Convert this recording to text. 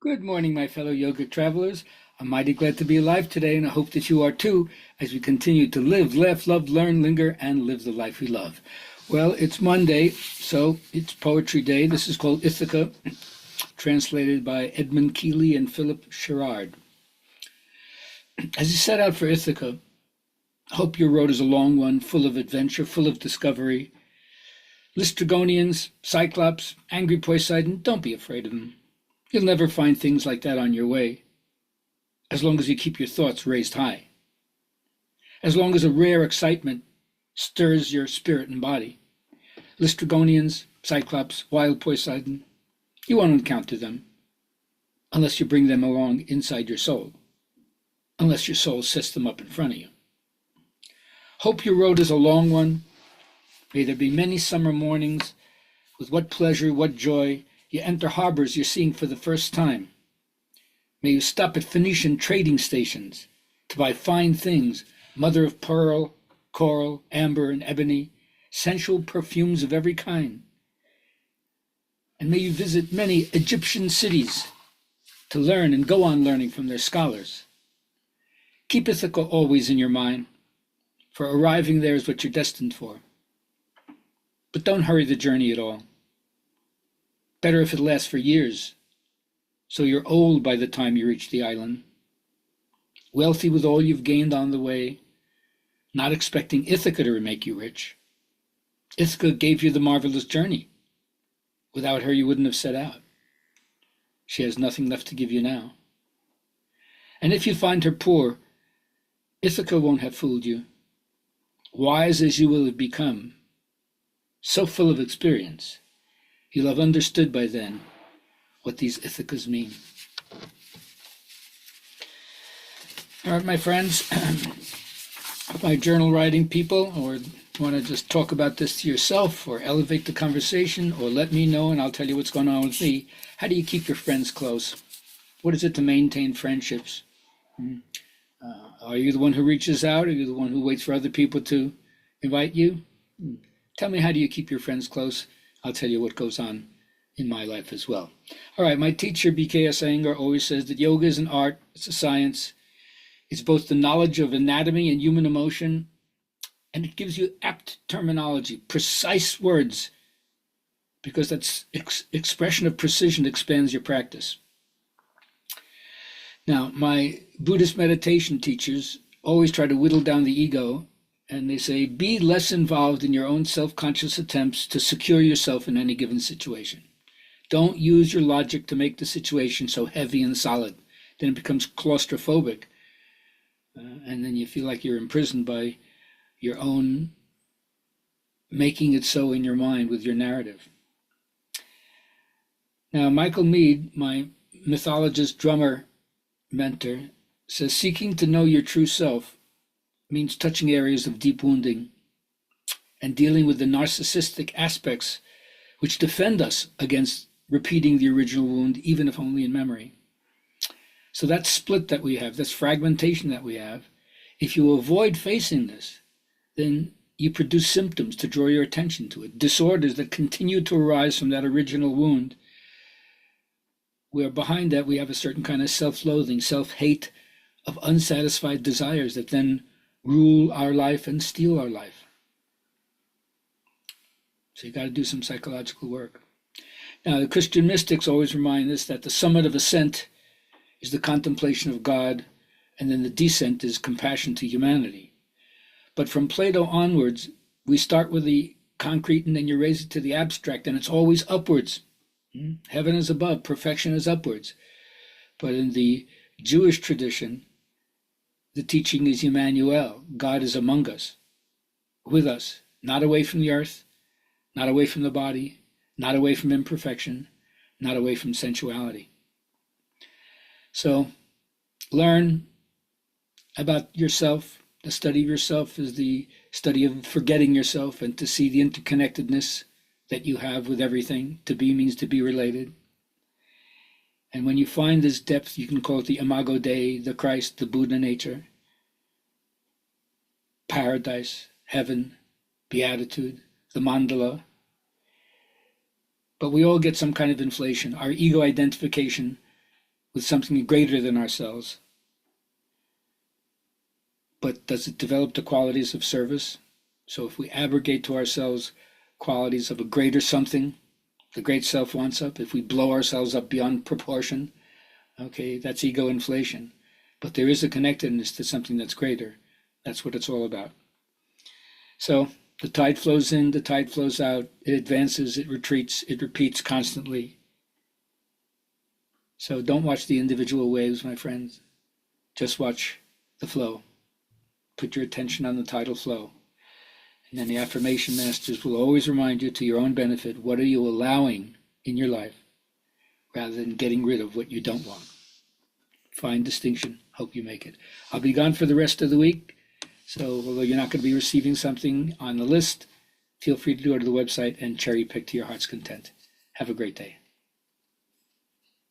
Good morning, my fellow yoga travelers. I'm mighty glad to be alive today, and I hope that you are too, as we continue to live, laugh, love, learn, linger, and live the life we love. Well, it's Monday, so it's Poetry Day. This is called Ithaca, translated by Edmund Keeley and Philip Sherrard. As you set out for Ithaca, hope your road is a long one, full of adventure, full of discovery. Lystrigonians, Cyclops, angry Poseidon, don't be afraid of them. You'll never find things like that on your way, as long as you keep your thoughts raised high. As long as a rare excitement stirs your spirit and body. Lystrigonians, Cyclops, wild Poseidon, you won't encounter them, unless you bring them along inside your soul, unless your soul sets them up in front of you. Hope your road is a long one. May there be many summer mornings with what pleasure, what joy, you enter harbors you're seeing for the first time. May you stop at Phoenician trading stations to buy fine things, mother of pearl, coral, amber, and ebony, sensual perfumes of every kind. And may you visit many Egyptian cities to learn and go on learning from their scholars. Keep Ithaca always in your mind, for arriving there is what you're destined for. But don't hurry the journey at all. Better if it lasts for years, so you're old by the time you reach the island, wealthy with all you've gained on the way, not expecting Ithaca to make you rich. Ithaca gave you the marvelous journey. Without her, you wouldn't have set out. She has nothing left to give you now. And if you find her poor, Ithaca won't have fooled you. Wise as you will have become, so full of experience, you'll have understood by then what these Ithacas mean. All right, my friends, my journal writing people, or want to just talk about this to yourself or elevate the conversation, or let me know and I'll tell you what's going on with me. How do you keep your friends close? What is it to maintain friendships? Are you the one who reaches out? Are you the one who waits for other people to invite you? Tell me, how do you keep your friends close? I'll tell you what goes on in my life as well. All right, my teacher, B.K.S. Iyengar, always says that yoga is an art, it's a science. It's both the knowledge of anatomy and human emotion, and it gives you apt terminology, precise words, because that's expression of precision expands your practice. Now, my Buddhist meditation teachers always try to whittle down the ego, and they say, be less involved in your own self-conscious attempts to secure yourself in any given situation. Don't use your logic to make the situation so heavy and solid. Then it becomes claustrophobic. And then you feel like you're imprisoned by your own making it so in your mind with your narrative. Now, Michael Mead, my mythologist drummer mentor, says seeking to know your true self means touching areas of deep wounding and dealing with the narcissistic aspects which defend us against repeating the original wound, even if only in memory. So that split that we have, this fragmentation that we have, if you avoid facing this, then you produce symptoms to draw your attention to it, disorders that continue to arise from that original wound, where behind that we have a certain kind of self-loathing, self-hate of unsatisfied desires that then rule our life and steal our life. So you got to do some psychological work. Now, the Christian mystics always remind us that the summit of ascent is the contemplation of God, and then the descent is compassion to humanity. But from Plato onwards, we start with the concrete and then you raise it to the abstract, and it's always upwards. Heaven is above, perfection is upwards. But in the Jewish tradition, the teaching is Emmanuel. God is among us, with us, not away from the earth, not away from the body, not away from imperfection, not away from sensuality. So learn about yourself. The study of yourself is the study of forgetting yourself and to see the interconnectedness that you have with everything. To be means to be related. And when you find this depth, you can call it the Imago Dei, the Christ, the Buddha nature, paradise, heaven, beatitude, the mandala. But we all get some kind of inflation. Our ego identification with something greater than ourselves. But does it develop the qualities of service? So if we abrogate to ourselves qualities of a greater something, the great self wants up, if we blow ourselves up beyond proportion, okay, that's ego inflation. But there is a connectedness to something that's greater. That's what it's all about. So the tide flows in, the tide flows out, it advances, it retreats, it repeats constantly. So don't watch the individual waves, my friends. Just watch the flow. Put your attention on the tidal flow. And then the affirmation masters will always remind you, to your own benefit, what are you allowing in your life rather than getting rid of what you don't want. Fine distinction. Hope you make it. I'll be gone for the rest of the week. So although you're not going to be receiving something on the list, feel free to go to the website and cherry pick to your heart's content. Have a great day.